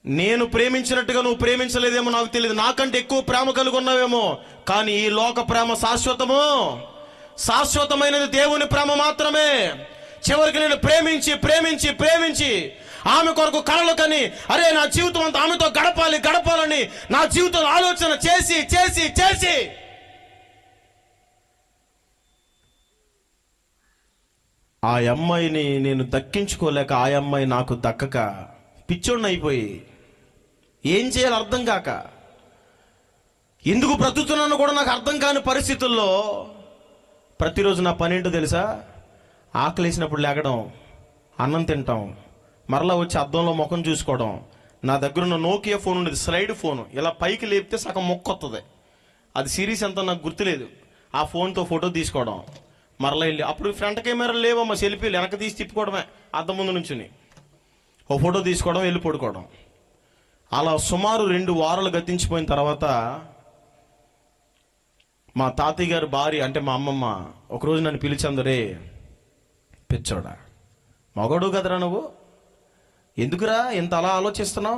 నేను ప్రేమించినట్టుగా నువ్వు ప్రేమించలేదేమో నాకు తెలియదు, నాకంటే ఎక్కువ ప్రేమ కలిగి ఉన్నావేమో. కానీ ఈ లోక ప్రేమ శాశ్వతము, శాశ్వతమైనది దేవుని ప్రేమ మాత్రమే. చివరికి నేను ప్రేమించి ప్రేమించి ప్రేమించి ఆమె కొరకు కలలు కని, అరే నా జీవితం అంతా ఆమెతో గడపాలని నా జీవితం ఆలోచన చేసి చేసి చేసి ఆ అమ్మాయిని నేను దక్కించుకోలేక, ఆ అమ్మాయి నాకు దక్కక పిచ్చోడిని అయిపోయి ఏం చేయాలో అర్థం కాక, ఎందుకు బ్రతుకుతున్నానో కూడా నాకు అర్థం కాని పరిస్థితుల్లో ప్రతిరోజు నా పని ఏంటో తెలుసా? ఆకలేసినప్పుడు లేకడం, అన్నం తింటాం, మరలా వచ్చి అద్దంలో ముఖం చూసుకోవడం. నా దగ్గర ఉన్న నోకియా ఫోన్ ఉండేది, స్లైడ్ ఫోన్, ఇలా పైకి లేపితే సగం మొక్క వస్తుంది. అది సిరీస్ ఎంతో నాకు గుర్తులేదు. ఆ ఫోన్తో ఫోటో తీసుకోవడం, మరలా వెళ్ళి, అప్పుడు ఫ్రంట్ కెమెరాలు లేవమ్మా, సెల్ఫీలు వెనక తీసి తిప్పుకోవడమే అద్దం ముందు నుంచుని, ఓ ఫోటో తీసుకోవడం, వెళ్ళి పడుకోవడం. అలా సుమారు 2 వారాలు గతించిపోయిన తర్వాత మా తాతయ్య గారి భార్య అంటే మా అమ్మమ్మ ఒకరోజు నన్ను పిలిచందరే, పిచ్చోడా, మగడు కదరా నువ్వు, ఎందుకురా ఇంత అలా ఆలోచిస్తున్నావు?